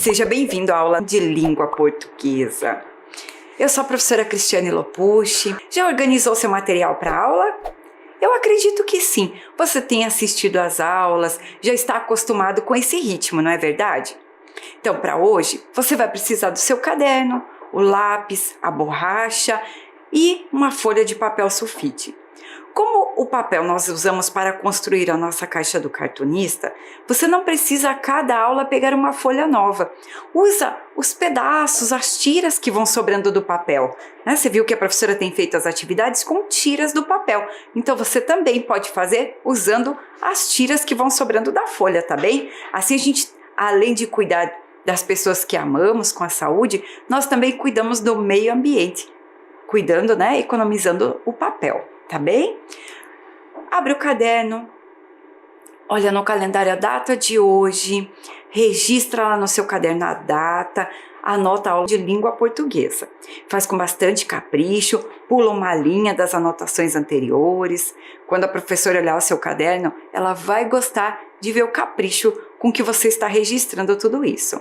Seja bem-vindo à aula de língua portuguesa. Eu sou a professora Cristiane Lopucci. Já organizou seu material para a aula? Eu acredito que sim. Você tem assistido às aulas, já está acostumado com esse ritmo, não é verdade? Então, para hoje, você vai precisar do seu caderno, o lápis, a borracha e uma folha de papel sulfite. Como o papel nós usamos para construir a nossa caixa do cartunista, você não precisa a cada aula pegar uma folha nova. Usa os pedaços, as tiras que vão sobrando do papel. Você viu que a professora tem feito as atividades com tiras do papel. Então você também pode fazer usando as tiras que vão sobrando da folha, tá bem? Assim a gente, além de cuidar das pessoas que amamos com a saúde, nós também cuidamos do meio ambiente, cuidando, economizando o papel. Tá bem? Abre o caderno, olha no calendário a data de hoje, registra lá no seu caderno a data, anota a aula de língua portuguesa. Faz com bastante capricho, pula uma linha das anotações anteriores. Quando a professora olhar o seu caderno, ela vai gostar de ver o capricho com que você está registrando tudo isso.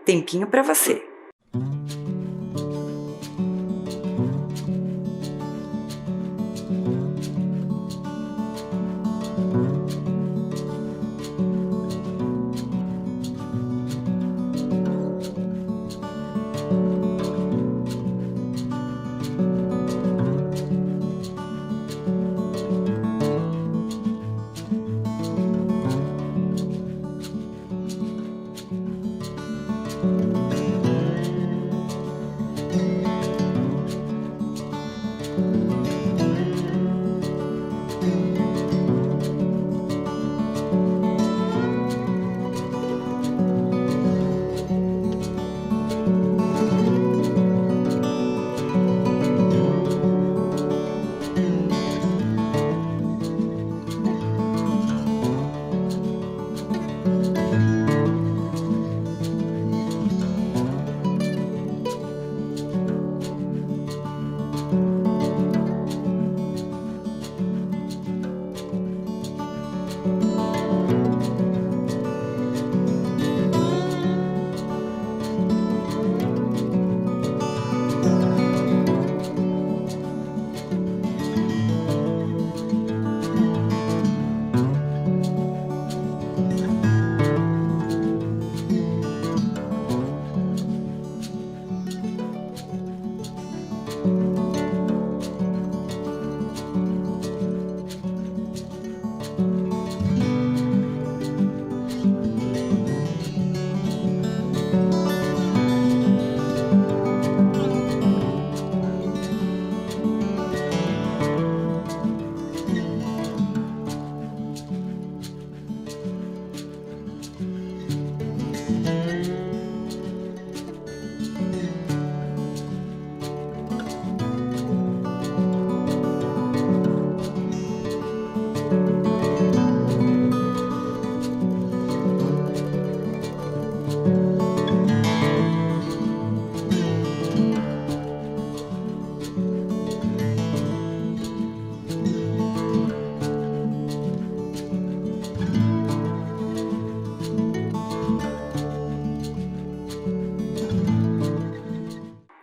Tempinho para você.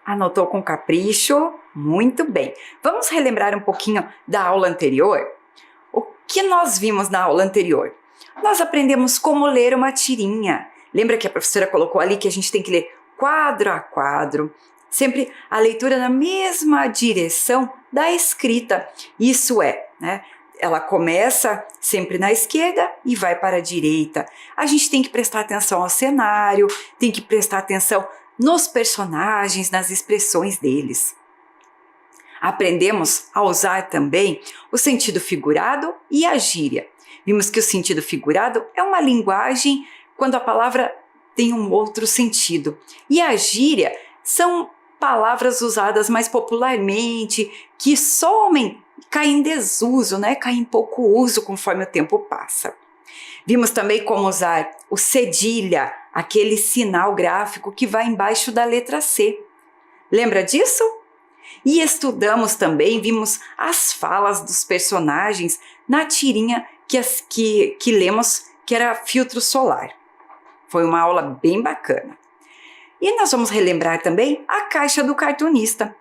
Anotou com capricho? Muito bem. Vamos relembrar um pouquinho da aula anterior? O que nós vimos na aula anterior? Nós aprendemos como ler uma tirinha. Lembra que a professora colocou ali que a gente tem que ler quadro a quadro, sempre a leitura na mesma direção da escrita. Isso é, ela começa sempre na esquerda e vai para a direita. A gente tem que prestar atenção ao cenário, tem que prestar atenção nos personagens, nas expressões deles. Aprendemos a usar também o sentido figurado e a gíria. Vimos que o sentido figurado é uma linguagem quando a palavra tem um outro sentido. E a gíria são palavras usadas mais popularmente, que somem, caem em desuso, caem em pouco uso conforme o tempo passa. Vimos também como usar o cedilha, aquele sinal gráfico que vai embaixo da letra C. Lembra disso? E estudamos também, vimos as falas dos personagens na tirinha que lemos, que era Filtro Solar. Foi uma aula bem bacana. E nós vamos relembrar também a caixa do cartunista.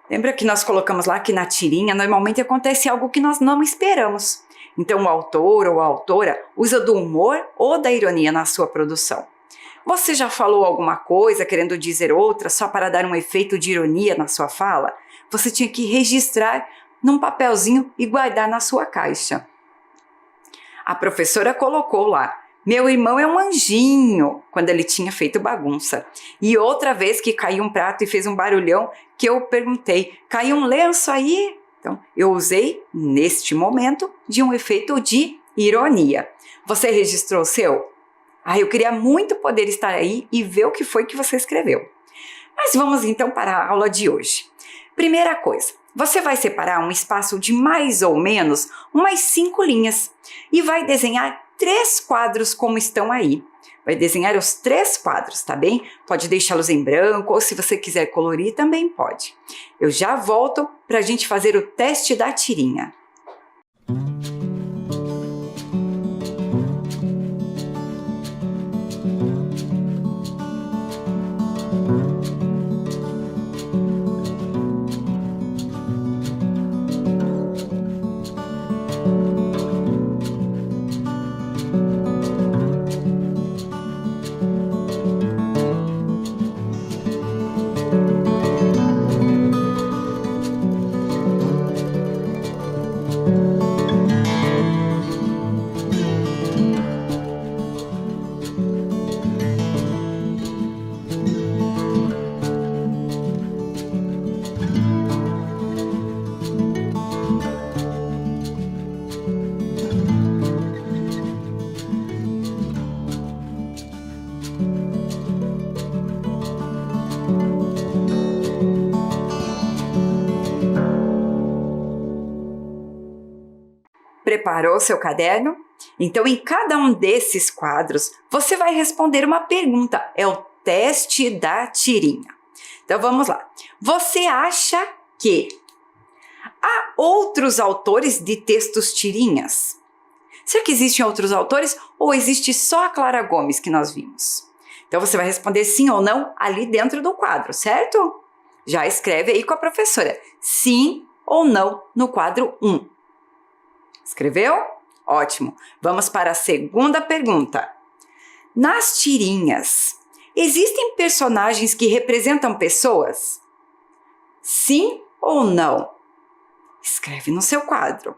Lembra que nós colocamos lá que na tirinha normalmente acontece algo que nós não esperamos. Então o autor ou a autora usa do humor ou da ironia na sua produção. Você já falou alguma coisa querendo dizer outra só para dar um efeito de ironia na sua fala? Você tinha que registrar num papelzinho e guardar na sua caixa. A professora colocou lá: meu irmão é um anjinho, quando ele tinha feito bagunça. E outra vez que caiu um prato e fez um barulhão, que eu perguntei: caiu um lenço aí? Então, eu usei, neste momento, de um efeito de ironia. Você registrou o seu? Eu queria muito poder estar aí e ver o que foi que você escreveu. Mas vamos então para a aula de hoje. Primeira coisa, você vai separar um espaço de mais ou menos umas 5 linhas e vai desenhar 3 quadros como estão aí. Vai desenhar os 3 quadros, tá bem? Pode deixá-los em branco ou se você quiser colorir também pode. Eu já volto para a gente fazer o teste da tirinha. Preparou seu caderno? Então, em cada um desses quadros, você vai responder uma pergunta. É o teste da tirinha. Então, vamos lá. Você acha que há outros autores de textos tirinhas? Será que existem outros autores ou existe só a Clara Gomes que nós vimos? Então, você vai responder sim ou não ali dentro do quadro, certo? Já escreve aí com a professora. Sim ou não no quadro 1. Escreveu? Ótimo. Vamos para a segunda pergunta. Nas tirinhas, existem personagens que representam pessoas? Sim ou não? Escreve no seu quadro.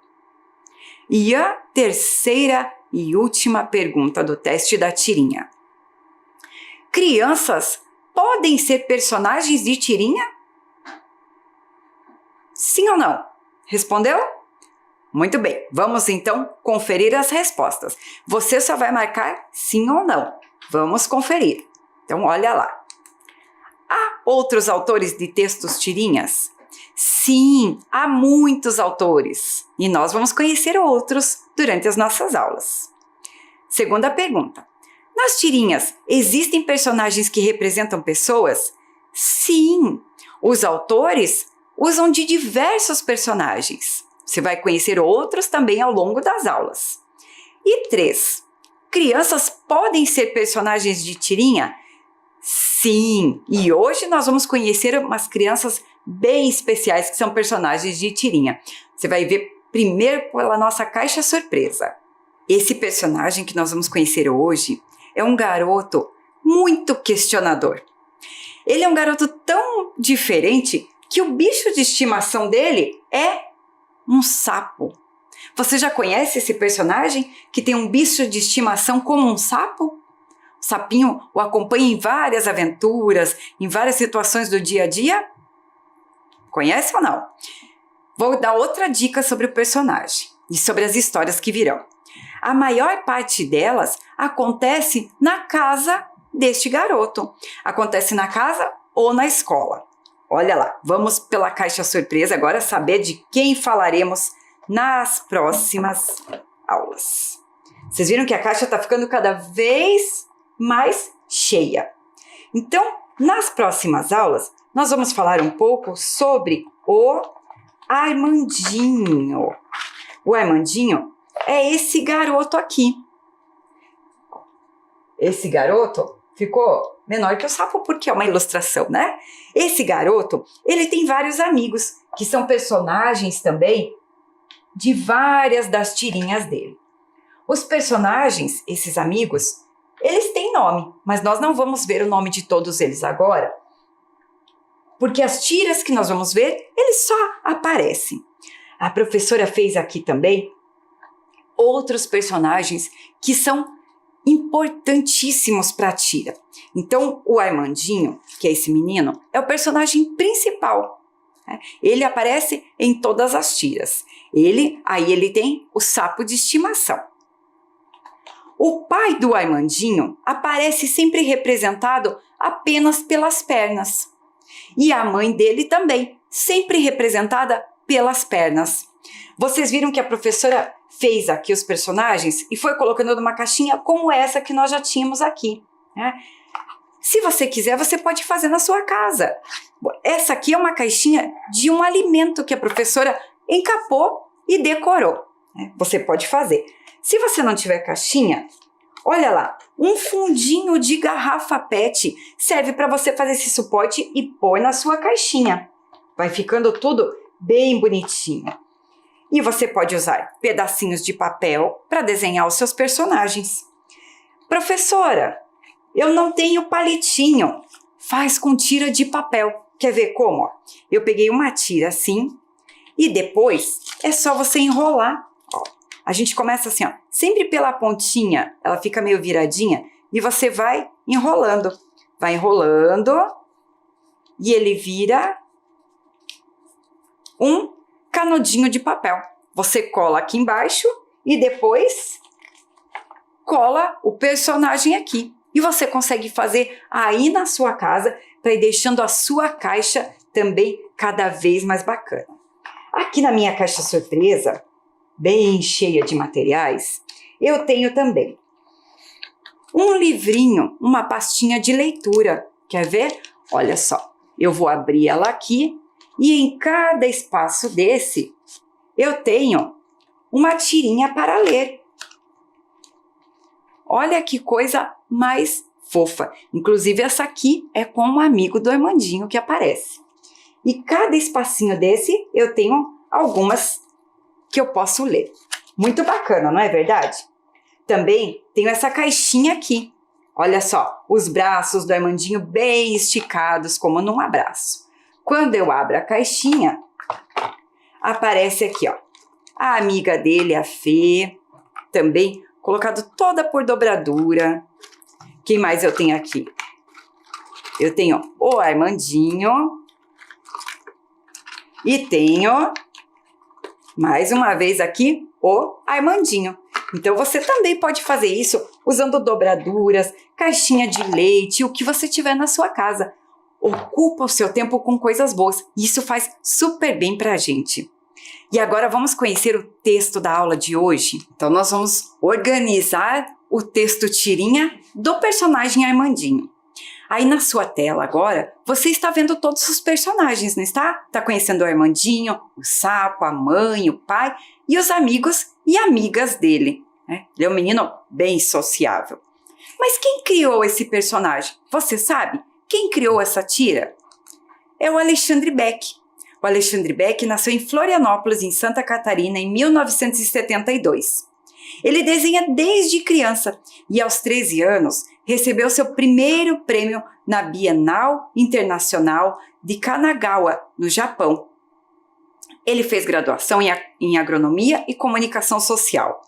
E a terceira e última pergunta do teste da tirinha. Crianças podem ser personagens de tirinha? Sim ou não? Respondeu? Muito bem, vamos então conferir as respostas. Você só vai marcar sim ou não. Vamos conferir. Então, olha lá. Há outros autores de textos tirinhas? Sim, há muitos autores. E nós vamos conhecer outros durante as nossas aulas. Segunda pergunta. Nas tirinhas, existem personagens que representam pessoas? Sim, os autores usam de diversos personagens. Você vai conhecer outros também ao longo das aulas. E 3. Crianças podem ser personagens de tirinha? Sim! E hoje nós vamos conhecer umas crianças bem especiais que são personagens de tirinha. Você vai ver primeiro pela nossa caixa surpresa. Esse personagem que nós vamos conhecer hoje é um garoto muito questionador. Ele é um garoto tão diferente que o bicho de estimação dele é um sapo. Você já conhece esse personagem que tem um bicho de estimação como um sapo? O sapinho o acompanha em várias aventuras, em várias situações do dia a dia? Conhece ou não? Vou dar outra dica sobre o personagem e sobre as histórias que virão. A maior parte delas acontece na casa deste garoto. Acontece na casa ou na escola. Olha lá, vamos pela caixa surpresa agora saber de quem falaremos nas próximas aulas. Vocês viram que a caixa está ficando cada vez mais cheia. Então, nas próximas aulas, nós vamos falar um pouco sobre o Armandinho. O Armandinho é esse garoto aqui. Esse garoto ficou menor que o sapo porque é uma ilustração, né? Esse garoto, ele tem vários amigos, que são personagens também de várias das tirinhas dele. Os personagens, esses amigos, eles têm nome, mas nós não vamos ver o nome de todos eles agora, porque as tiras que nós vamos ver, eles só aparecem. A professora fez aqui também outros personagens que são importantíssimos para a tira. Então, o Armandinho, que é esse menino, é o personagem principal. Ele aparece em todas as tiras. Aí ele tem o sapo de estimação. O pai do Armandinho aparece sempre representado apenas pelas pernas. E a mãe dele também, sempre representada pelas pernas. Vocês viram que a professora fez aqui os personagens e foi colocando numa caixinha como essa que nós já tínhamos aqui, né? Se você quiser, você pode fazer na sua casa. Essa aqui é uma caixinha de um alimento que a professora encapou e decorou, né? Você pode fazer. Se você não tiver caixinha, olha lá, um fundinho de garrafa PET serve para você fazer esse suporte e pôr na sua caixinha. Vai ficando tudo bem bonitinho. E você pode usar pedacinhos de papel para desenhar os seus personagens. Professora, eu não tenho palitinho. Faz com tira de papel. Quer ver como? Eu peguei uma tira assim e depois é só você enrolar. Ó, a gente começa assim, ó, sempre pela pontinha, ela fica meio viradinha e você vai enrolando. Vai enrolando e ele vira um canudinho de papel. Você cola aqui embaixo e depois cola o personagem aqui. E você consegue fazer aí na sua casa para ir deixando a sua caixa também cada vez mais bacana. Aqui na minha caixa surpresa, bem cheia de materiais, eu tenho também um livrinho, uma pastinha de leitura. Quer ver? Olha só, eu vou abrir ela aqui e em cada espaço desse eu tenho uma tirinha para ler. Olha que coisa mais fofa. Inclusive essa aqui é com um amigo do Armandinho que aparece. E cada espacinho desse eu tenho algumas que eu posso ler. Muito bacana, não é verdade? Também tenho essa caixinha aqui. Olha só, os braços do Armandinho bem esticados, como num abraço. Quando eu abro a caixinha, aparece aqui, ó, a amiga dele, a Fê, também colocado toda por dobradura. Quem mais eu tenho aqui? Eu tenho o Armandinho e tenho, mais uma vez aqui, o Armandinho. Então, você também pode fazer isso usando dobraduras, caixinha de leite, o que você tiver na sua casa. Ocupa o seu tempo com coisas boas. Isso faz super bem pra gente. E agora vamos conhecer o texto da aula de hoje. Então, nós vamos organizar o texto tirinha do personagem Armandinho. Aí na sua tela agora, você está vendo todos os personagens, não está? Está conhecendo o Armandinho, o sapo, a mãe, o pai e os amigos e amigas dele, né? Ele é um menino bem sociável. Mas quem criou esse personagem? Você sabe? Quem criou essa tira? É o Alexandre Beck. O Alexandre Beck nasceu em Florianópolis, em Santa Catarina, em 1972. Ele desenha desde criança e aos 13 anos recebeu seu primeiro prêmio na Bienal Internacional de Kanagawa, no Japão. Ele fez graduação em Agronomia e Comunicação Social.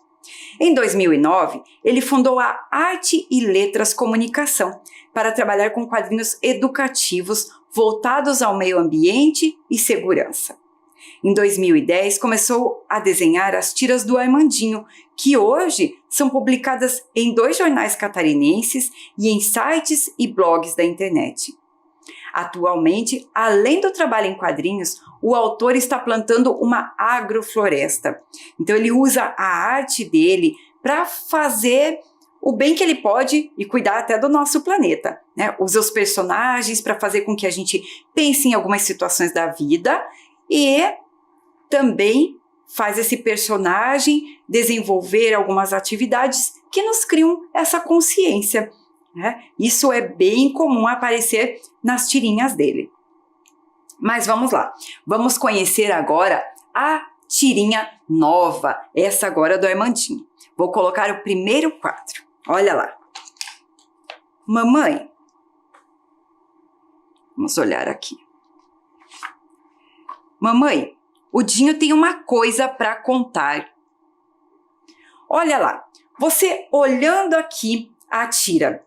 Em 2009, ele fundou a Arte e Letras Comunicação para trabalhar com quadrinhos educativos voltados ao meio ambiente e segurança. Em 2010, começou a desenhar as tiras do Armandinho, que hoje são publicadas em 2 jornais catarinenses e em sites e blogs da internet. Atualmente, além do trabalho em quadrinhos, o autor está plantando uma agrofloresta. Então, ele usa a arte dele para fazer o bem que ele pode e cuidar até do nosso planeta, né? Usa os personagens para fazer com que a gente pense em algumas situações da vida e também faz esse personagem desenvolver algumas atividades que nos criam essa consciência. né? Isso é bem comum aparecer nas tirinhas dele. Mas vamos lá, vamos conhecer agora a tirinha nova, essa agora do Armandinho. Vou colocar o primeiro quadro, olha lá. Mamãe, vamos olhar aqui. Mamãe, o Dinho tem uma coisa para contar. Olha lá, você olhando aqui a tira,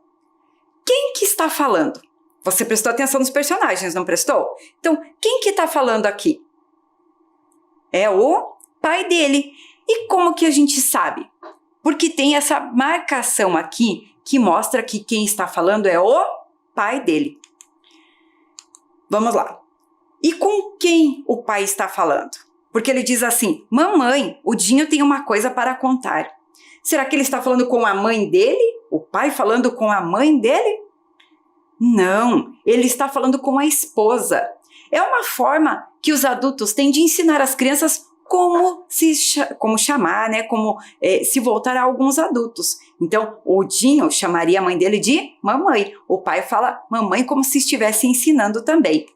quem que está falando? Você prestou atenção nos personagens, não prestou? Então, quem que está falando aqui? É o pai dele. E como que a gente sabe? Porque tem essa marcação aqui que mostra que quem está falando é o pai dele. Vamos lá. E com quem o pai está falando? Porque ele diz assim, mamãe, o Dinho tem uma coisa para contar. Será que ele está falando com a mãe dele? O pai falando com a mãe dele? Não, ele está falando com a esposa. É uma forma que os adultos têm de ensinar as crianças como chamar, né? Como se voltar a alguns adultos. Então, o Dinho chamaria a mãe dele de mamãe. O pai fala mamãe como se estivesse ensinando também.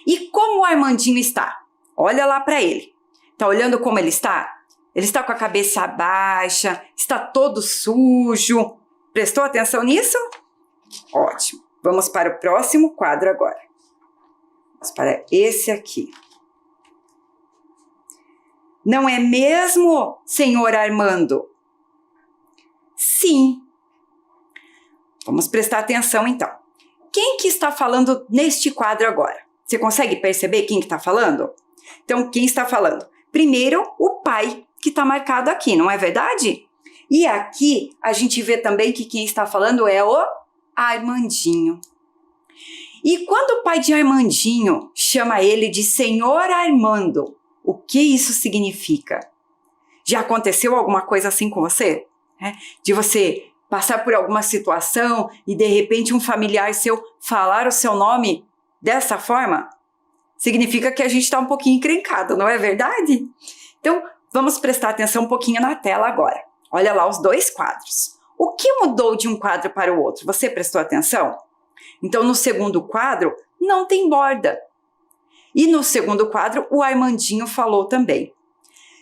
E como o Armandinho está? Olha lá para ele. Tá olhando como ele está? Ele está com a cabeça baixa, está todo sujo. Prestou atenção nisso? Ótimo. Vamos para o próximo quadro agora. Vamos para esse aqui. Não é mesmo, senhor Armando? Sim. Vamos prestar atenção então. Quem que está falando neste quadro agora? Você consegue perceber quem que está falando? Então, quem está falando? Primeiro, o pai, que está marcado aqui, não é verdade? E aqui, a gente vê também que quem está falando é o Armandinho. E quando o pai de Armandinho chama ele de Senhor Armando, o que isso significa? Já aconteceu alguma coisa assim com você? De você passar por alguma situação e de repente um familiar seu falar o seu nome dessa forma? Significa que a gente está um pouquinho encrencado, não é verdade? Então, vamos prestar atenção um pouquinho na tela agora. Olha lá os dois quadros. O que mudou de um quadro para o outro? Você prestou atenção? Então, no segundo quadro, não tem borda. E no segundo quadro, o Armandinho falou também.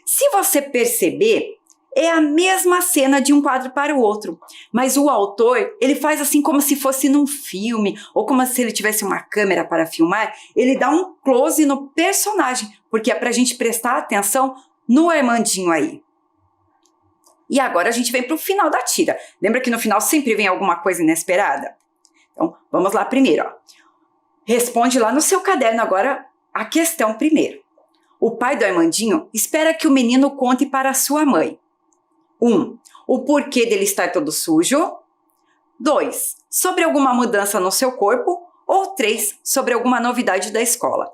Se você perceber, é a mesma cena de um quadro para o outro, mas o autor, ele faz assim como se fosse num filme, ou como se ele tivesse uma câmera para filmar, ele dá um close no personagem, porque é para a gente prestar atenção no Armandinho aí. E agora a gente vem para o final da tira. Lembra que no final sempre vem alguma coisa inesperada? Então, vamos lá primeiro. Ó. Responde lá no seu caderno agora a questão primeiro. O pai do Armandinho espera que o menino conte para a sua mãe. 1. O porquê dele estar todo sujo. 2. Sobre alguma mudança no seu corpo. Ou 3. Sobre alguma novidade da escola.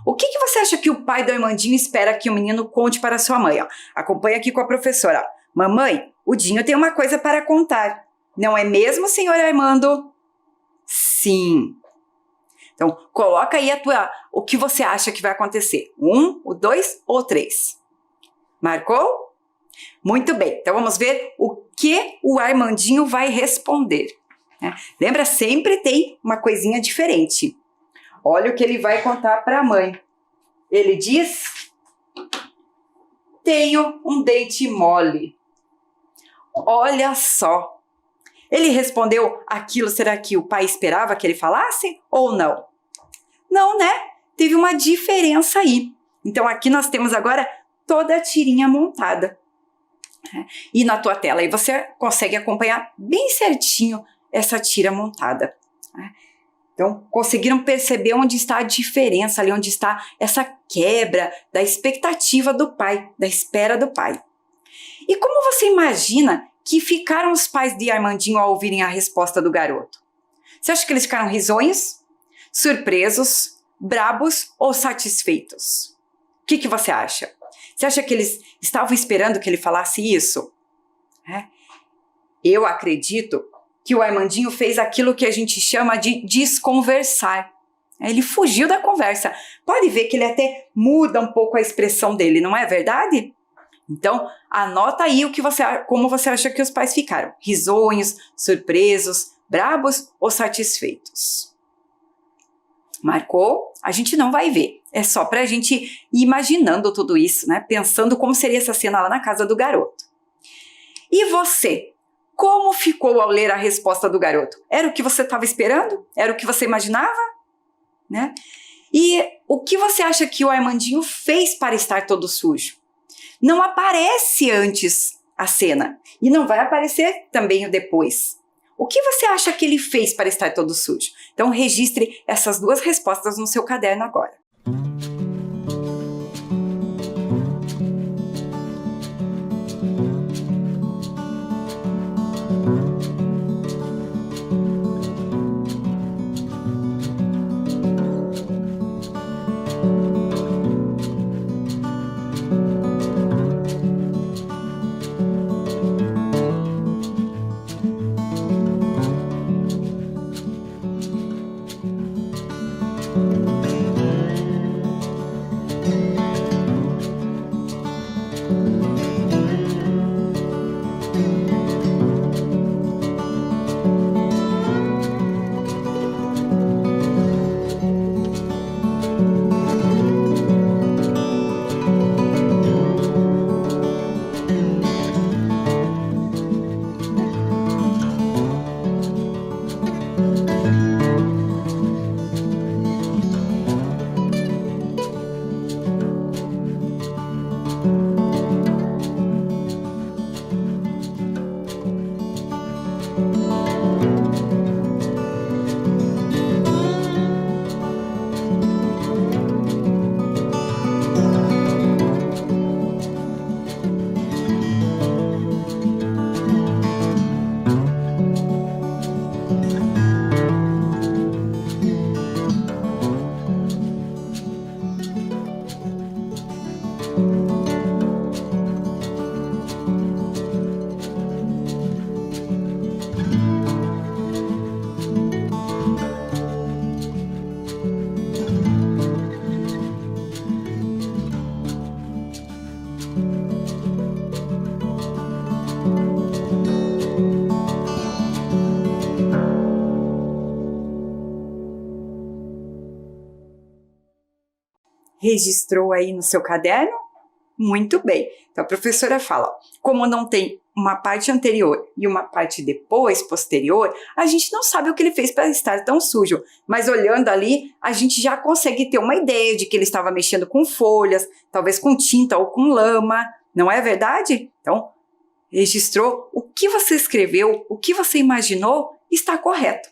O que você acha que o pai do Armandinho espera que o menino conte para a sua mãe? Ó, acompanha aqui com a professora. Mamãe, o Dinho tem uma coisa para contar. Não é mesmo, senhor Armando? Sim. Então, coloca aí o que você acha que vai acontecer. 1, o 2 ou 3. Marcou? Muito bem. Então, vamos ver o que o Armandinho vai responder. Lembra, sempre tem uma coisinha diferente. Olha o que ele vai contar para a mãe. Ele diz: tenho um dente mole. Olha só. Ele respondeu aquilo, será que o pai esperava que ele falasse ou não? Não, né? Teve uma diferença aí. Então, aqui nós temos agora toda a tirinha montada. E na tua tela aí você consegue acompanhar bem certinho essa tira montada. Então, conseguiram perceber onde está a diferença ali, onde está essa quebra da expectativa do pai, da espera do pai. E como você imagina que ficaram os pais de Armandinho ao ouvirem a resposta do garoto? Você acha que eles ficaram risonhos, surpresos, brabos ou satisfeitos? O que você acha? Você acha que eles estavam esperando que ele falasse isso? Eu acredito que o Armandinho fez aquilo que a gente chama de desconversar. Ele fugiu da conversa. Pode ver que ele até muda um pouco a expressão dele, não é verdade? Então, anota aí como você acha que os pais ficaram. Risonhos, surpresos, brabos ou satisfeitos? Marcou? A gente não vai ver. É só para a gente ir imaginando tudo isso, né? Pensando como seria essa cena lá na casa do garoto. E você? Como ficou ao ler a resposta do garoto? Era o que você estava esperando? Era o que você imaginava? Né? E o que você acha que o Armandinho fez para estar todo sujo? Não aparece antes a cena e não vai aparecer também depois. O que você acha que ele fez para estar todo sujo? Então registre essas duas respostas no seu caderno agora. Registrou aí no seu caderno? Muito bem. Então a professora fala, como não tem uma parte anterior e uma parte depois, posterior, a gente não sabe o que ele fez para estar tão sujo. Mas olhando ali, a gente já consegue ter uma ideia de que ele estava mexendo com folhas, talvez com tinta ou com lama. Não é verdade? Então, registrou o que você escreveu, o que você imaginou, está correto.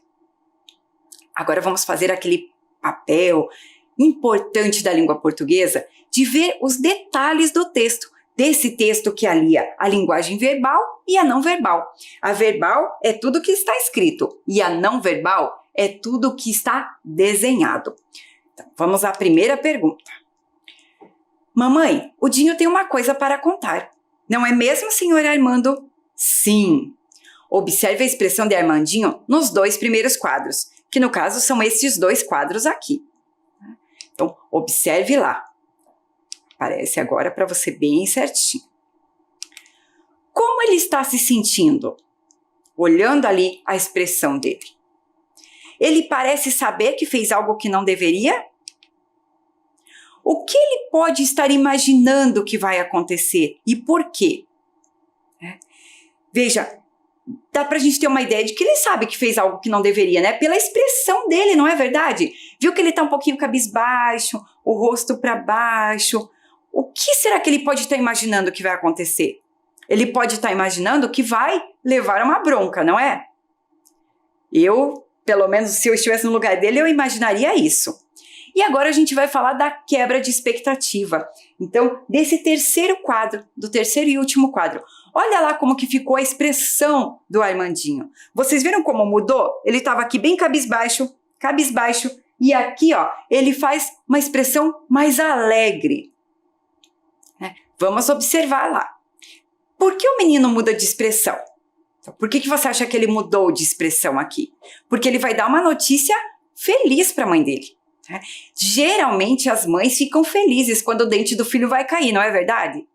Agora vamos fazer aquele papel importante da língua portuguesa de ver os detalhes do texto, desse texto que alia a linguagem verbal e a não verbal. A verbal é tudo que está escrito e a não verbal é tudo que está desenhado. Então, vamos à primeira pergunta. Mamãe, o Dinho tem uma coisa para contar. Não é mesmo, senhor Armando? Sim. Observe a expressão de Armandinho nos dois primeiros quadros, que no caso são estes dois quadros aqui. Então, observe lá. Aparece agora para você bem certinho. Como ele está se sentindo? Olhando ali a expressão dele. Ele parece saber que fez algo que não deveria? O que ele pode estar imaginando que vai acontecer e por quê? Veja, dá pra gente ter uma ideia de que ele sabe que fez algo que não deveria, né? Pela expressão dele, não é verdade? Viu que ele tá um pouquinho cabisbaixo, o rosto para baixo. O que será que ele pode estar imaginando que vai acontecer? Ele pode estar imaginando que vai levar uma bronca, não é? Eu, pelo menos se eu estivesse no lugar dele, eu imaginaria isso. E agora a gente vai falar da quebra de expectativa. Então, desse terceiro quadro, do terceiro e último quadro. Olha lá como que ficou a expressão do Armandinho. Vocês viram como mudou? Ele estava aqui bem cabisbaixo, e aqui, ó, ele faz uma expressão mais alegre. Vamos observar lá. Por que o menino muda de expressão? Por que você acha que ele mudou de expressão aqui? Porque ele vai dar uma notícia feliz para a mãe dele. Geralmente as mães ficam felizes quando o dente do filho vai cair, não é verdade?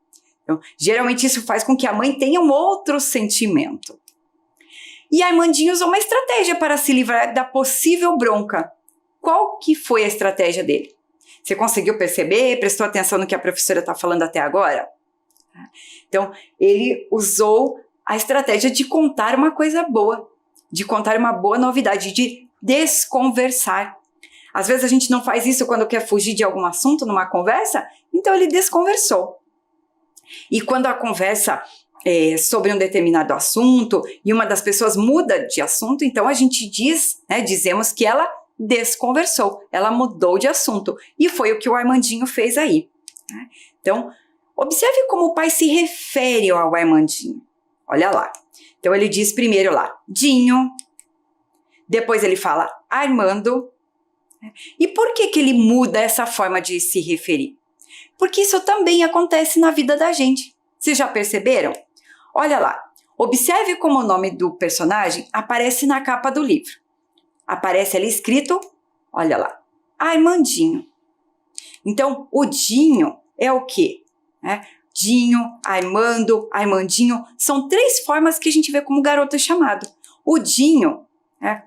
Então, geralmente isso faz com que a mãe tenha um outro sentimento. E Armandinho usou uma estratégia para se livrar da possível bronca. Qual que foi a estratégia dele? Você conseguiu perceber? Prestou atenção no que a professora está falando até agora? Então, ele usou a estratégia de contar uma coisa boa, de contar uma boa novidade, de desconversar. Às vezes a gente não faz isso quando quer fugir de algum assunto numa conversa, então ele desconversou. E quando a conversa é sobre um determinado assunto e uma das pessoas muda de assunto, então a gente dizemos que ela desconversou, ela mudou de assunto. E foi o que o Armandinho fez aí. Então, observe como o pai se refere ao Armandinho. Olha lá. Então ele diz primeiro lá, Dinho. Depois ele fala Armando. E por que ele muda essa forma de se referir? Porque isso também acontece na vida da gente. Vocês já perceberam? Olha lá. Observe como o nome do personagem aparece na capa do livro. Aparece ali escrito, olha lá, Armandinho. Então, o Dinho é o quê? Dinho, Armando, Armandinho, são 3 formas que a gente vê como garoto é chamado. O Dinho,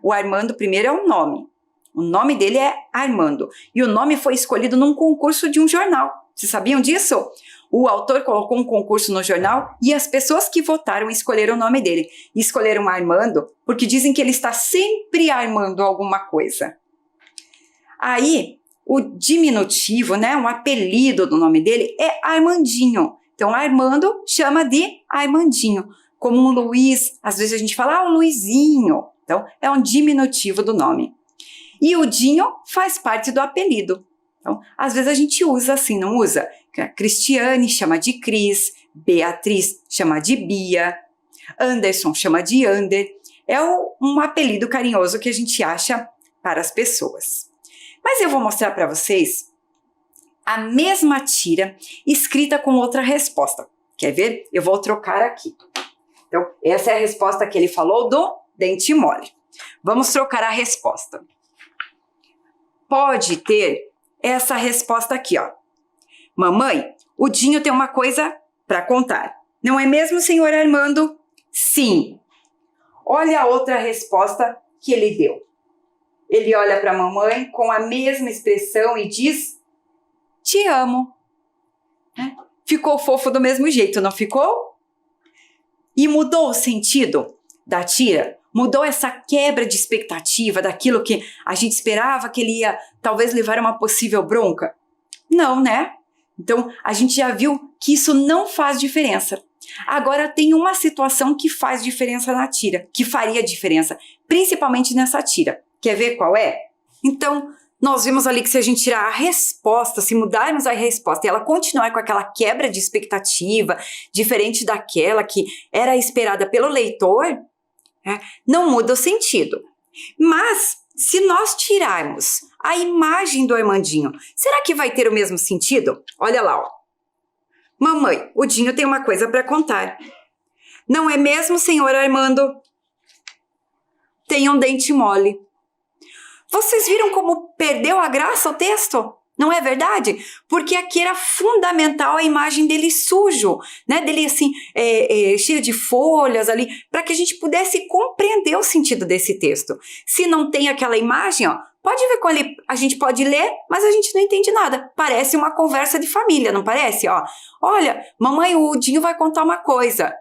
o Armando primeiro é um nome. O nome dele é Armando. E o nome foi escolhido num concurso de um jornal. Vocês sabiam disso? O autor colocou um concurso no jornal e as pessoas que votaram escolheram o nome dele. E escolheram Armando porque dizem que ele está sempre armando alguma coisa. Aí, o diminutivo, um apelido do nome dele é Armandinho. Então, Armando chama de Armandinho. Como um Luiz, às vezes a gente fala, o Luizinho. Então, é um diminutivo do nome. E o Dinho faz parte do apelido. Então, às vezes a gente usa assim, não usa? Cristiane chama de Cris, Beatriz chama de Bia, Anderson chama de Ander. É um apelido carinhoso que a gente acha para as pessoas. Mas eu vou mostrar para vocês a mesma tira escrita com outra resposta. Quer ver? Eu vou trocar aqui. Então, essa é a resposta que ele falou do dente mole. Vamos trocar a resposta. Pode ter essa resposta aqui, ó. Mamãe, o Dinho tem uma coisa para contar. Não é mesmo, senhor Armando? Sim. Olha a outra resposta que ele deu. Ele olha para a mamãe com a mesma expressão e diz, te amo. Ficou fofo do mesmo jeito, não ficou? E mudou o sentido da tira? Mudou essa quebra de expectativa daquilo que a gente esperava que ele ia talvez levar a uma possível bronca? Não, né? Então, a gente já viu que isso não faz diferença. Agora, tem uma situação que faz diferença na tira, que faria diferença, principalmente nessa tira. Quer ver qual é? Então, nós vimos ali que se a gente tirar a resposta, se mudarmos a resposta e ela continuar com aquela quebra de expectativa, diferente daquela que era esperada pelo leitor, não muda o sentido. Mas, se nós tirarmos a imagem do Armandinho, será que vai ter o mesmo sentido? Olha lá, ó. Mamãe, o Dinho tem uma coisa para contar. Não é mesmo, senhor Armando? Tem um dente mole. Vocês viram como perdeu a graça o texto? Não é verdade? Porque aqui era fundamental a imagem dele sujo, dele assim, cheio de folhas ali, para que a gente pudesse compreender o sentido desse texto. Se não tem aquela imagem, ó, pode ver como a gente pode ler, mas a gente não entende nada. Parece uma conversa de família, não parece? Ó, olha, mamãe, o Dinho vai contar uma coisa.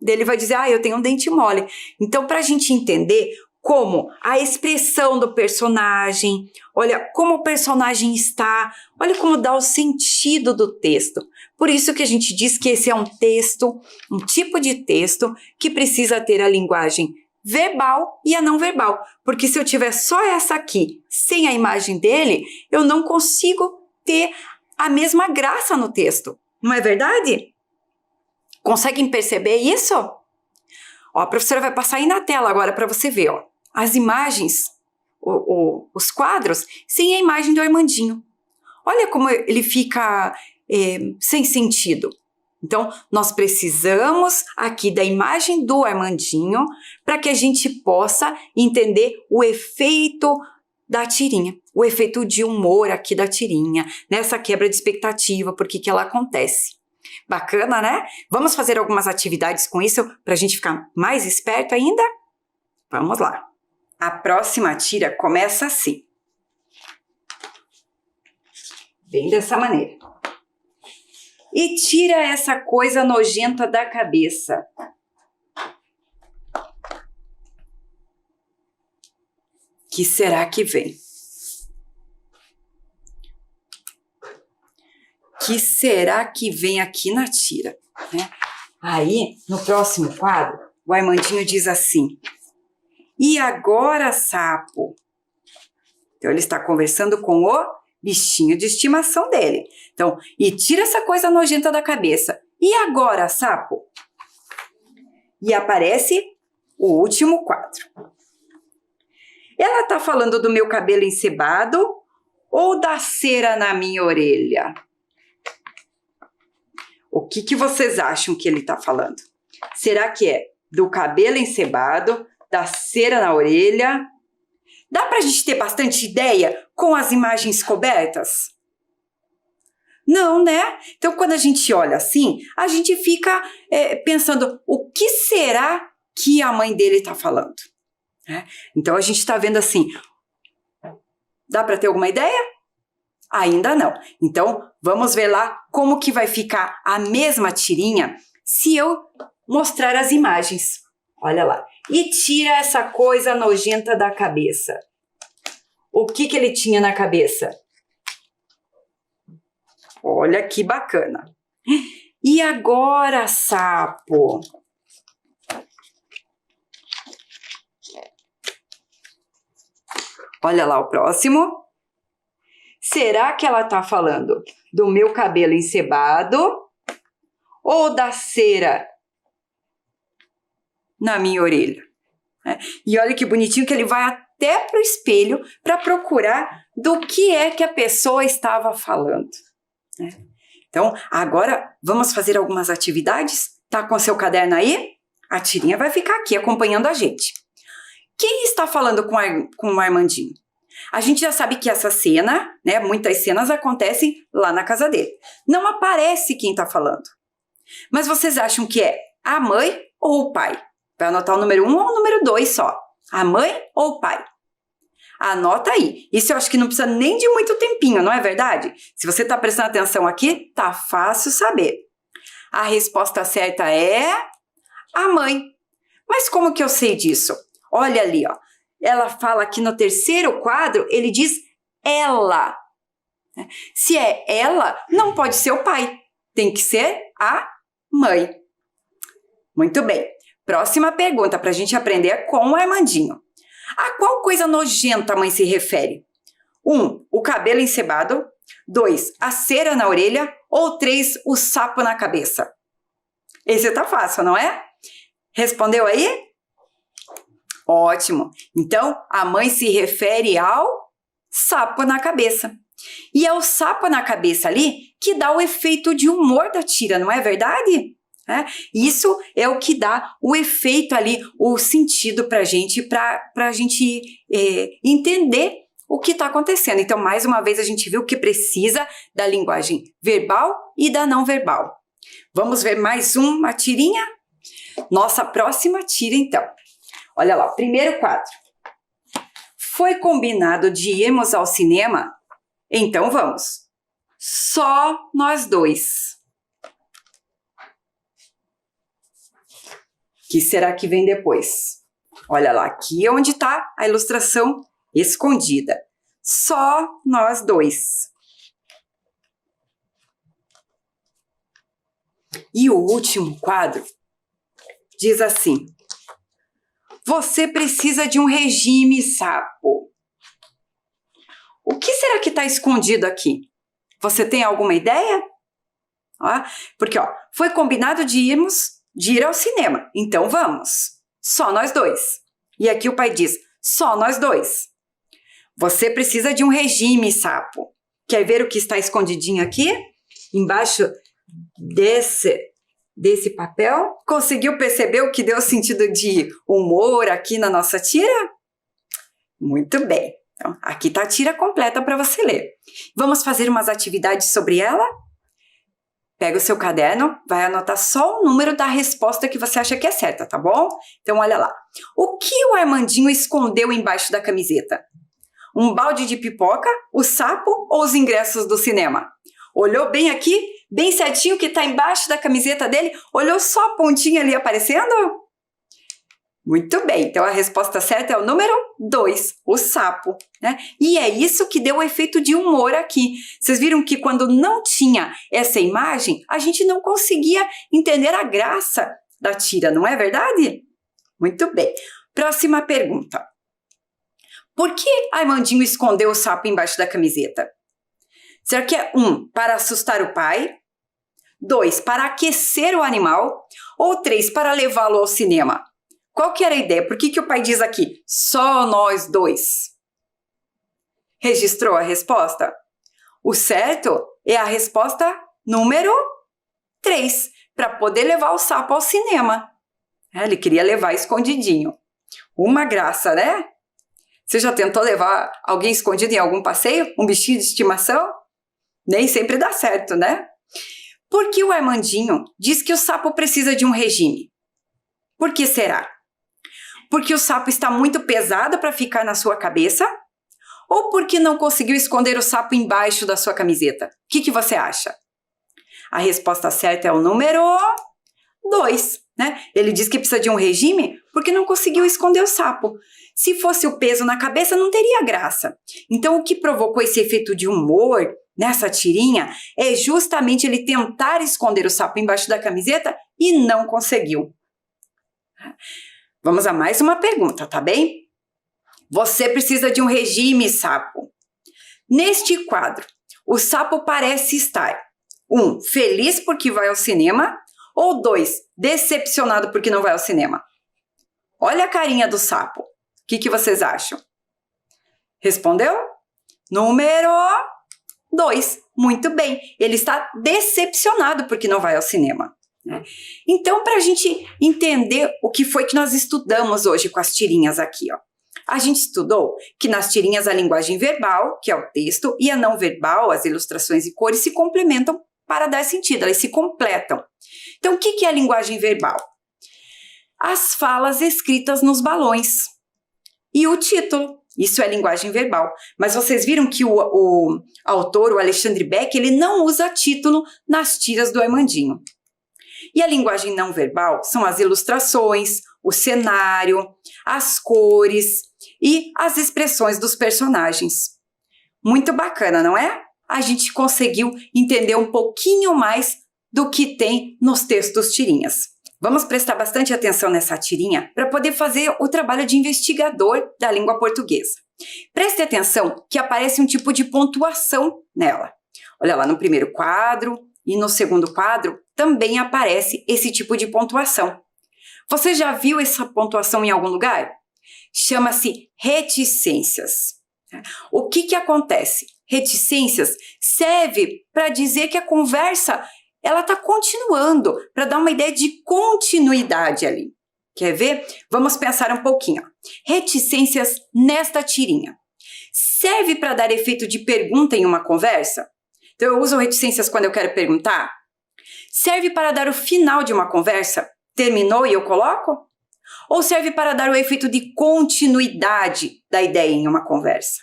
Ele vai dizer, eu tenho um dente mole. Então, para a gente entender como a expressão do personagem, olha como o personagem está, olha como dá o sentido do texto. Por isso que a gente diz que esse é um texto, um tipo de texto que precisa ter a linguagem verbal e a não verbal. Porque se eu tiver só essa aqui, sem a imagem dele, eu não consigo ter a mesma graça no texto. Não é verdade? Conseguem perceber isso? Ó, a professora vai passar aí na tela agora para você ver, ó. As imagens, os quadros, sem a imagem do Armandinho. Olha como ele fica sem sentido. Então, nós precisamos aqui da imagem do Armandinho para que a gente possa entender o efeito da tirinha, o efeito de humor aqui da tirinha, nessa quebra de expectativa, por que ela acontece. Bacana, né? Vamos fazer algumas atividades com isso para a gente ficar mais esperto ainda? Vamos lá. A próxima tira começa assim. Bem dessa maneira. E tira essa coisa nojenta da cabeça. Que será que vem? Que será que vem aqui na tira? Né? Aí, no próximo quadro, o Armandinho diz assim: e agora, sapo? Então, ele está conversando com o bichinho de estimação dele. Então, e tira essa coisa nojenta da cabeça. E agora, sapo? E aparece o último quadro. Ela está falando do meu cabelo encebado ou da cera na minha orelha? O que vocês acham que ele está falando? Será que é do cabelo encebado, da cera na orelha? Dá para a gente ter bastante ideia com as imagens cobertas? Não, né? Então, quando a gente olha assim, a gente fica pensando, o que será que a mãe dele está falando? Então, a gente está vendo assim, dá para ter alguma ideia? Ainda não. Então, vamos ver lá como que vai ficar a mesma tirinha se eu mostrar as imagens. Olha lá. E tira essa coisa nojenta da cabeça. O que ele tinha na cabeça? Olha que bacana. E agora, sapo? Olha lá o próximo. Será que ela está falando do meu cabelo encebado ou da cera na minha orelha? E olha que bonitinho que ele vai até para o espelho para procurar do que é que a pessoa estava falando. Então, agora vamos fazer algumas atividades? Tá com seu caderno aí? A tirinha vai ficar aqui acompanhando a gente. Quem está falando com o Armandinho? A gente já sabe que essa cena, né, muitas cenas acontecem lá na casa dele. Não aparece quem está falando. Mas vocês acham que é a mãe ou o pai? Vai anotar o número 1 ou o número 2 só. A mãe ou o pai? Anota aí. Isso eu acho que não precisa nem de muito tempinho, não é verdade? Se você está prestando atenção aqui, tá fácil saber. A resposta certa é a mãe. Mas como que eu sei disso? Olha ali, ó. Ela fala aqui no terceiro quadro, ele diz ela. Se é ela, não pode ser o pai. Tem que ser a mãe. Muito bem. Próxima pergunta para a gente aprender com o Armandinho. A qual coisa nojenta a mãe se refere? 1, o cabelo encebado. 2, a cera na orelha. Ou 3, o sapo na cabeça? Esse tá fácil, não é? Respondeu aí? Ótimo! Então, a mãe se refere ao sapo na cabeça. E é o sapo na cabeça ali que dá o efeito de humor da tira, não é verdade? Isso é o que dá o efeito ali, o sentido para a gente entender o que está acontecendo. Então, mais uma vez, a gente viu que precisa da linguagem verbal e da não verbal. Vamos ver mais uma tirinha? Nossa próxima tira, então. Olha lá, o primeiro quadro. Foi combinado de irmos ao cinema? Então vamos. Só nós dois. O que será que vem depois? Olha lá, aqui é onde está a ilustração escondida. Só nós dois. E o último quadro diz assim: você precisa de um regime, sapo. O que será que está escondido aqui? Você tem alguma ideia? Porque foi combinado de ir ao cinema. Então vamos. Só nós dois. E aqui o pai diz, só nós dois. Você precisa de um regime, sapo. Quer ver o que está escondidinho aqui? Embaixo desse papel? Conseguiu perceber o que deu sentido de humor aqui na nossa tira? Muito bem. Então, aqui está a tira completa para você ler. Vamos fazer umas atividades sobre ela? Pega o seu caderno, vai anotar só o número da resposta que você acha que é certa, tá bom? Então, olha lá. O que o Armandinho escondeu embaixo da camiseta? Um balde de pipoca, o sapo ou os ingressos do cinema? Olhou bem aqui, bem certinho que está embaixo da camiseta dele? Olhou só a pontinha ali aparecendo? Muito bem, então a resposta certa é o número 2, o sapo, né? E é isso que deu o efeito de humor aqui. Vocês viram que quando não tinha essa imagem, a gente não conseguia entender a graça da tira, não é verdade? Muito bem. Próxima pergunta. Por que Armandinho escondeu o sapo embaixo da camiseta? Será que é 1, para assustar o pai? 2, para aquecer o animal? Ou 3, para levá-lo ao cinema? Qual que era a ideia? Por que o pai diz aqui, só nós dois? Registrou a resposta? O certo é a resposta número 3, para poder levar o sapo ao cinema. Ele queria levar escondidinho. Uma graça, né? Você já tentou levar alguém escondido em algum passeio? Um bichinho de estimação? Nem sempre dá certo, né? Por que o Armandinho diz que o sapo precisa de um regime? Por que será? Porque o sapo está muito pesado para ficar na sua cabeça? Ou porque não conseguiu esconder o sapo embaixo da sua camiseta? O que você acha? A resposta certa é o número 2, né? Ele diz que precisa de um regime porque não conseguiu esconder o sapo. Se fosse o peso na cabeça, não teria graça. Então, o que provocou esse efeito de humor nessa tirinha é justamente ele tentar esconder o sapo embaixo da camiseta e não conseguiu. Vamos a mais uma pergunta, tá bem? Você precisa de um regime, sapo. Neste quadro, o sapo parece estar 1, feliz porque vai ao cinema, ou 2, decepcionado porque não vai ao cinema. Olha a carinha do sapo. O que vocês acham? Respondeu? Número 2. Muito bem. Ele está decepcionado porque não vai ao cinema. Então, para a gente entender o que foi que nós estudamos hoje com as tirinhas aqui, ó. A gente estudou que nas tirinhas a linguagem verbal, que é o texto, e a não verbal, as ilustrações e cores, se complementam para dar sentido, elas se completam. Então, o que é a linguagem verbal? As falas escritas nos balões. E o título, isso é linguagem verbal. Mas vocês viram que o autor, o Alexandre Beck, ele não usa título nas tiras do Armandinho. E a linguagem não verbal são as ilustrações, o cenário, as cores e as expressões dos personagens. Muito bacana, não é? A gente conseguiu entender um pouquinho mais do que tem nos textos tirinhas. Vamos prestar bastante atenção nessa tirinha para poder fazer o trabalho de investigador da língua portuguesa. Preste atenção que aparece um tipo de pontuação nela. Olha lá, no primeiro quadro e no segundo quadro também aparece esse tipo de pontuação. Você já viu essa pontuação em algum lugar? Chama-se reticências. O que acontece? Reticências serve para dizer que a conversa ela está continuando, para dar uma ideia de continuidade ali. Quer ver? Vamos pensar um pouquinho. Reticências nesta tirinha. Serve para dar efeito de pergunta em uma conversa? Então eu uso reticências quando eu quero perguntar? Serve para dar o final de uma conversa? Terminou e eu coloco? Ou serve para dar o efeito de continuidade da ideia em uma conversa?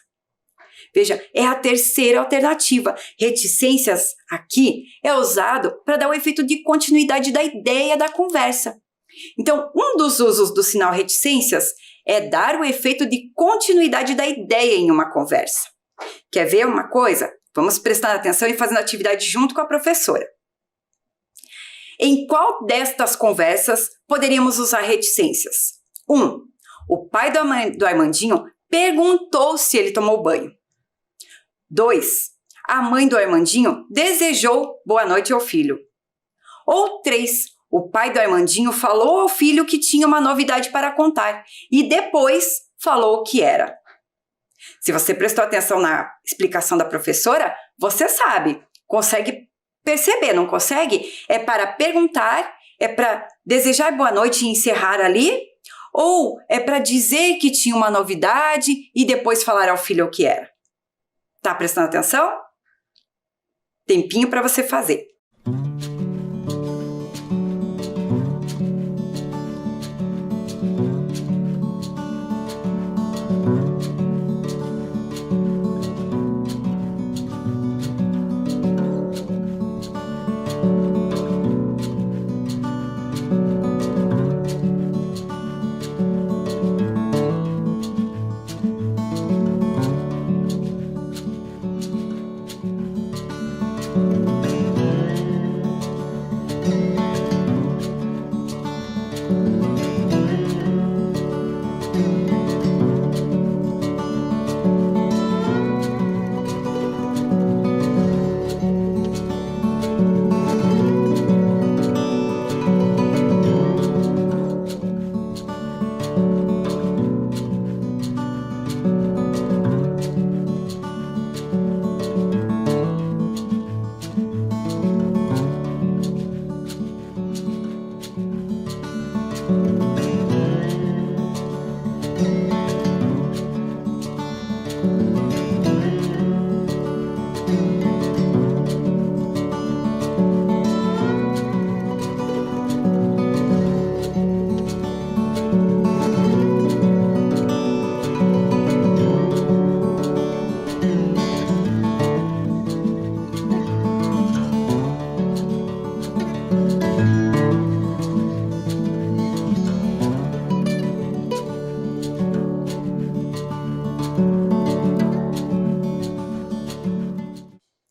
Veja, é a terceira alternativa. Reticências aqui é usado para dar o efeito de continuidade da ideia da conversa. Então, um dos usos do sinal reticências é dar o efeito de continuidade da ideia em uma conversa. Quer ver uma coisa? Vamos prestar atenção e fazendo atividade junto com a professora. Em qual destas conversas poderíamos usar reticências? 1. O pai do Armandinho perguntou se ele tomou banho. 2. A mãe do Armandinho desejou boa noite ao filho. Ou 3. O pai do Armandinho falou ao filho que tinha uma novidade para contar e depois falou o que era. Se você prestou atenção na explicação da professora, você sabe, consegue perceber, não consegue? É para perguntar, é para desejar boa noite e encerrar ali? Ou é para dizer que tinha uma novidade e depois falar ao filho o que era? Tá prestando atenção? Tempinho para você fazer.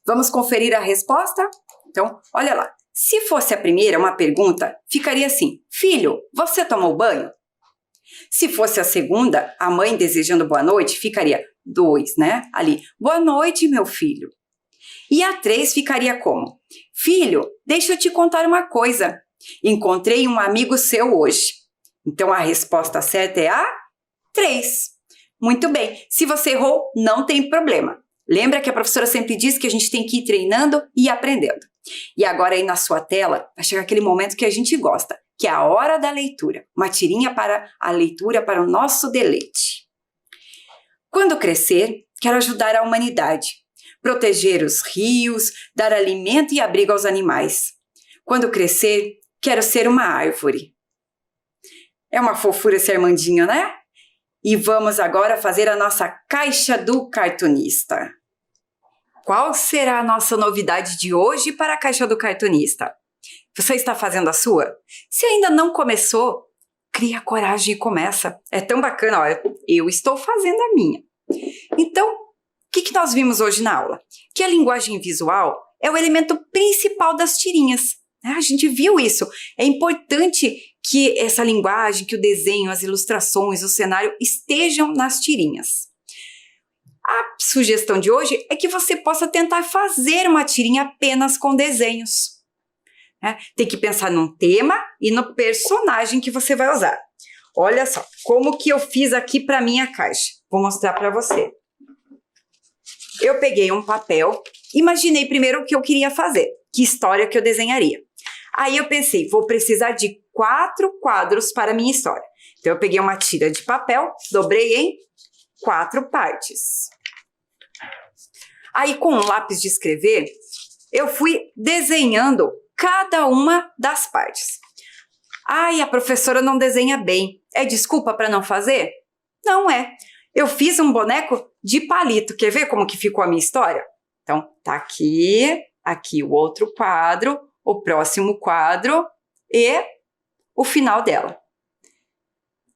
Vamos conferir a resposta? Então, olha lá. Se fosse a primeira, uma pergunta, ficaria assim: filho, você tomou banho? Se fosse a segunda, a mãe desejando boa noite, ficaria 2, né? Ali, boa noite, meu filho. E a 3 ficaria como? Filho, deixa eu te contar uma coisa. Encontrei um amigo seu hoje. Então, a resposta certa é a 3. Muito bem. Se você errou, não tem problema. Lembra que a professora sempre diz que a gente tem que ir treinando e aprendendo. E agora aí na sua tela vai chegar aquele momento que a gente gosta, que é a hora da leitura. Uma tirinha para a leitura para o nosso deleite. Quando crescer, quero ajudar a humanidade, proteger os rios, dar alimento e abrigo aos animais. Quando crescer, quero ser uma árvore. É uma fofura esse Armandinho, né? E vamos agora fazer a nossa caixa do cartunista. Qual será a nossa novidade de hoje para a caixa do cartunista? Você está fazendo a sua? Se ainda não começou, cria coragem e começa. É tão bacana, olha, eu estou fazendo a minha. Então, o que nós vimos hoje na aula? Que a linguagem visual é o elemento principal das tirinhas. A gente viu isso. É importante que essa linguagem, que o desenho, as ilustrações, o cenário estejam nas tirinhas. A sugestão de hoje é que você possa tentar fazer uma tirinha apenas com desenhos. Tem que pensar num tema e no personagem que você vai usar. Olha só, como que eu fiz aqui para minha caixa. Vou mostrar para você. Eu peguei um papel, imaginei primeiro o que eu queria fazer, que história que eu desenharia. Aí eu pensei, vou precisar de 4 quadros para a minha história. Então eu peguei uma tira de papel, dobrei em 4 partes. Aí com um lápis de escrever, eu fui desenhando cada uma das partes. Ai, a professora não desenha bem. É desculpa para não fazer? Não é. Eu fiz um boneco de palito. Quer ver como que ficou a minha história? Então, tá aqui o outro quadro, o próximo quadro e o final dela.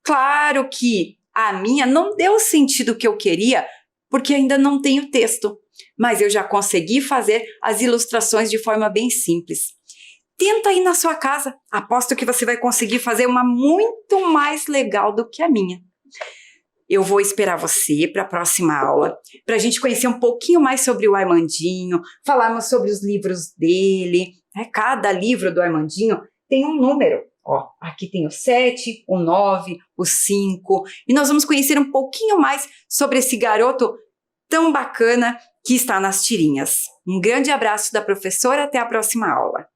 Claro que a minha não deu o sentido que eu queria, porque ainda não tenho texto, mas eu já consegui fazer as ilustrações de forma bem simples. Tenta aí na sua casa, aposto que você vai conseguir fazer uma muito mais legal do que a minha. Eu vou esperar você para a próxima aula, para a gente conhecer um pouquinho mais sobre o Armandinho, falarmos sobre os livros dele. Cada livro do Armandinho tem um número. Ó, aqui tem o 7, o 9, o 5. E nós vamos conhecer um pouquinho mais sobre esse garoto tão bacana que está nas tirinhas. Um grande abraço da professora, até a próxima aula.